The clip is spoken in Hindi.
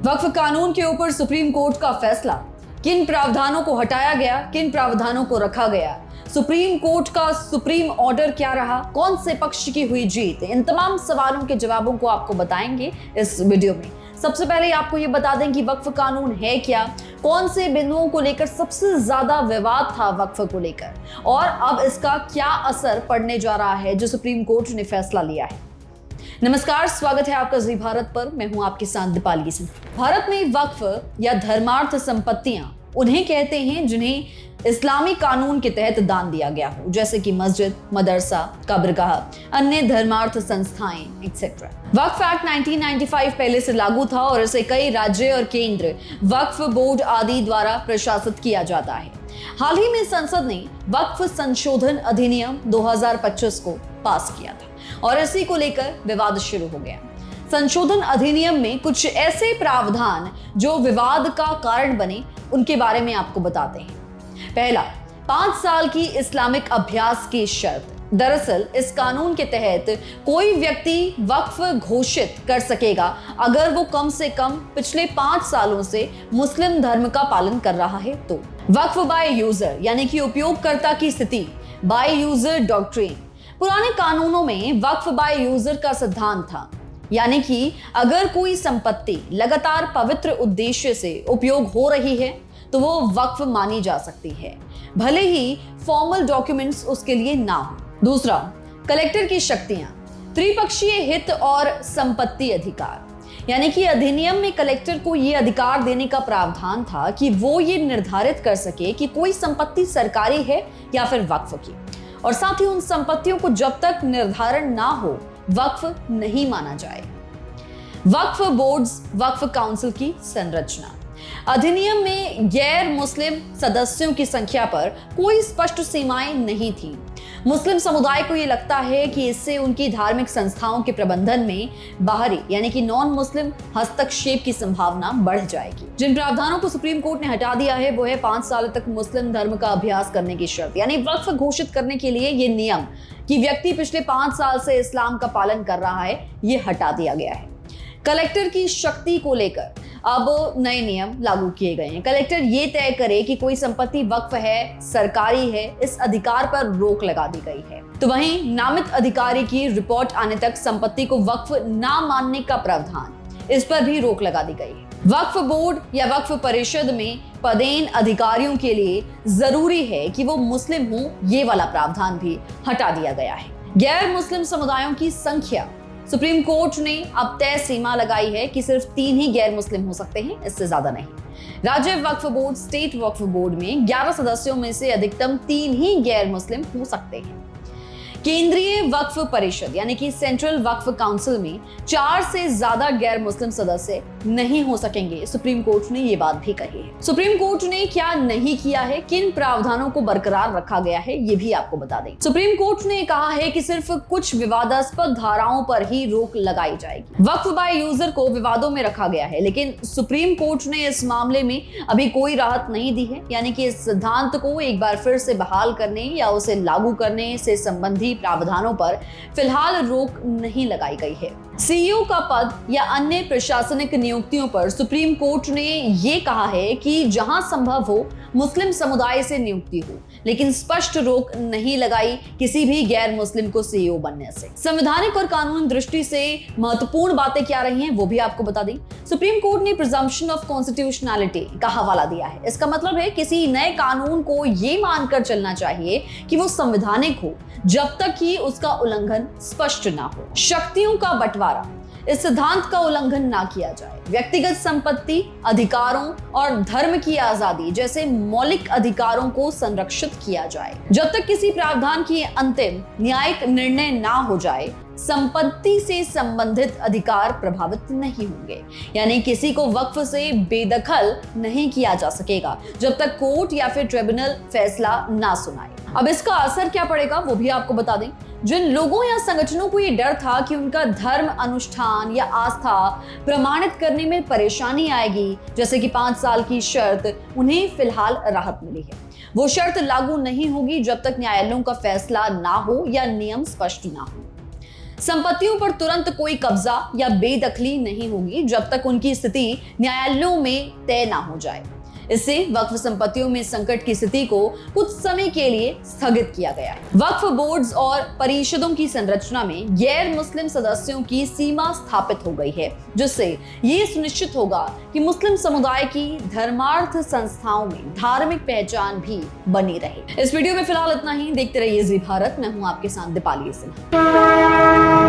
वक्फ कानून के ऊपर सुप्रीम कोर्ट का फैसला, किन प्रावधानों को हटाया गया, किन प्रावधानों को रखा गया, सुप्रीम कोर्ट का सुप्रीम ऑर्डर क्या रहा, कौन से पक्ष की हुई जीत, इन तमाम सवालों के जवाबों को आपको बताएंगे इस वीडियो में। सबसे पहले आपको ये बता दें कि वक्फ कानून है क्या, कौन से बिंदुओं को लेकर सबसे ज्यादा विवाद था वक्फ को लेकर, और अब इसका क्या असर पड़ने जा रहा है जो सुप्रीम कोर्ट ने फैसला लिया है। नमस्कार, स्वागत है आपका जी भारत पर। मैं हूं आपके साथ दीपाली सिंह। भारत में वक्फ या धर्मार्थ संपत्तियां उन्हें कहते हैं जिन्हें इस्लामी कानून के तहत दान दिया गया हो, जैसे कि मस्जिद, मदरसा, कब्रगाह, अन्य धर्मार्थ संस्थाएं एक्सेट्रा। वक्फ एक्ट 1995 पहले से लागू था और इसे कई राज्य और केंद्र वक्फ बोर्ड आदि द्वारा प्रशासित किया जाता है। हाल ही में संसद ने वक्फ संशोधन अधिनियम 2025 को पास किया था और इसी को लेकर विवाद शुरू हो गया। संशोधन अधिनियम में कुछ ऐसे प्रावधान जो विवाद का कारण बने, उनके बारे में आपको बताते हैं। पहला, 5 साल की इस्लामिक अभ्यास की शर्त। दरअसल इस कानून के तहत कोई व्यक्ति वक्फ घोषित कर सकेगा अगर वो कम से कम पिछले 5 सालों से मुस्लिम धर्म का पालन कर रहा है तो। वक्फ बाय यूजर यानी कि उपयोगकर्ता की स्थिति, बाय यूजर डॉक्ट्रिन। पुराने कानूनों में वक्फ बाय यूजर का सिद्धांत था, यानी कि अगर कोई संपत्ति लगातार पवित्र उद्देश्य से उपयोग हो रही है तो वो वक्फ मानी जा सकती है, भले ही फॉर्मल डॉक्यूमेंट्स उसके लिए ना हो। दूसरा, कलेक्टर की शक्तियां, त्रिपक्षीय हित और संपत्ति अधिकार, यानी कि अधिनियम में कलेक्टर को यह अधिकार देने का प्रावधान था कि वो ये निर्धारित कर सके कि कोई संपत्ति सरकारी है या फिर वक्फ की, और साथ ही उन संपत्तियों को जब तक निर्धारण ना हो वक्फ नहीं माना जाए। वक्फ बोर्ड्स, वक्फ काउंसिल की संरचना। अधिनियम में गैर मुस्लिम सदस्यों की संख्या पर कोई स्पष्ट सीमाएं नहीं थी। मुस्लिम समुदाय को यह लगता है कि इससे उनकी धार्मिक संस्थाओं के प्रबंधन में बाहरी यानी कि नॉन मुस्लिम हस्तक्षेप की संभावना बढ़ जाएगी। जिन प्रावधानों को सुप्रीम कोर्ट ने हटा दिया है वो है 5 साल तक मुस्लिम धर्म का अभ्यास करने की शर्त, यानी वक्फ घोषित करने के लिए ये नियम कि व्यक्ति पिछले 5 साल से इस्लाम का पालन कर रहा है, ये हटा दिया गया है। कलेक्टर की शक्ति को लेकर अब नए नियम लागू किए गए हैं। कलेक्टर ये तय करे कि कोई संपत्ति वक्फ है, सरकारी है, इस अधिकार पर रोक लगा दी गई है। तो वहीं नामित अधिकारी की रिपोर्ट आने तक संपत्ति को वक्फ ना मानने का प्रावधान, इस पर भी रोक लगा दी गई है। वक्फ बोर्ड या वक्फ परिषद में पदेन अधिकारियों के लिए जरूरी है कि वो मुस्लिम हो, ये वाला प्रावधान भी हटा दिया गया है। गैर मुस्लिम समुदायों की संख्या, सुप्रीम कोर्ट ने अब तय सीमा लगाई है कि सिर्फ 3 ही गैर मुस्लिम हो सकते हैं, इससे ज्यादा नहीं। राज्य वक्फ बोर्ड, स्टेट वक्फ बोर्ड में 11 सदस्यों में से अधिकतम 3 ही गैर मुस्लिम हो सकते हैं। केंद्रीय वक्फ परिषद यानी कि सेंट्रल वक्फ काउंसिल में 4 से ज्यादा गैर मुस्लिम सदस्य नहीं हो सकेंगे। सुप्रीम कोर्ट ने ये बात भी कही है। सुप्रीम कोर्ट ने क्या नहीं किया है, किन प्रावधानों को बरकरार रखा गया है, ये भी आपको बता दें। सुप्रीम कोर्ट ने कहा है कि सिर्फ कुछ विवादास्पद धाराओं पर ही रोक लगाई जाएगी। वक्फ बाय यूजर को विवादों में रखा गया है, लेकिन सुप्रीम कोर्ट ने इस मामले में अभी कोई राहत नहीं दी है, यानी कि इस सिद्धांत को एक बार फिर से बहाल करने या उसे लागू करने से संबंधी प्रावधानों पर फिलहाल रोक नहीं लगाई गई है। सीईओ का पद या अन्य प्रशासनिक नियुक्तियों पर सुप्रीम कोर्ट ने यह कहा है कि जहां संभव हो मुस्लिम समुदाय से नियुक्ति हो, लेकिन स्पष्ट रोक नहीं लगाई किसी भी गैर मुस्लिम को सीईओ बनने से। संवैधानिक और कानून दृष्टि से महत्वपूर्ण बातें क्या रही हैं वो भी आपको बता दें। सुप्रीम कोर्ट ने प्रिजम्पशन ऑफ कॉन्स्टिट्यूशनैलिटी का हवाला दिया है। इसका मतलब है किसी नए कानून को ये मानकर चलना चाहिए कि वो संवैधानिक हो जब तक कि उसका उल्लंघन स्पष्ट ना हो। शक्तियों का बंटवारा, इस सिद्धांत का उल्लंघन ना किया जाए। व्यक्तिगत संपत्ति, अधिकारों और धर्म की आजादी जैसे मौलिक अधिकारों को संरक्षित किया जाए। जब तक किसी प्रावधान की अंतिम न्यायिक निर्णय ना हो जाए, संपत्ति से संबंधित अधिकार प्रभावित नहीं होंगे, यानी किसी को वक्फ से बेदखल नहीं किया जा सकेगा जब तक कोर्ट या फिर ट्रिब्यूनल फैसला ना सुनाए। अब इसका असर क्या पड़ेगा वो भी आपको बता दें। जिन लोगों या संगठनों को ये डर था कि उनका धर्म अनुष्ठान या आस्था प्रमाणित करने में परेशानी आएगी, जैसे कि 5 साल की शर्त, उन्हें फिलहाल राहत मिली है। वो शर्त लागू नहीं होगी जब तक न्यायालयों का फैसला ना हो या नियम स्पष्ट ना हो। संपत्तियों पर तुरंत कोई कब्जा या बेदखली नहीं होगी जब तक उनकी स्थिति न्यायालयों में तय ना हो जाए। इससे वक्फ संपत्तियों में संकट की स्थिति को कुछ समय के लिए स्थगित किया गया। वक्फ बोर्ड्स और परिषदों की संरचना में गैर मुस्लिम सदस्यों की सीमा स्थापित हो गई है, जिससे ये सुनिश्चित होगा कि मुस्लिम समुदाय की धर्मार्थ संस्थाओं में धार्मिक पहचान भी बनी रहे। इस वीडियो में फिलहाल इतना ही। देखते रहिए जी भारत। मैं हूं आपके साथ दीपाली सिन्हा।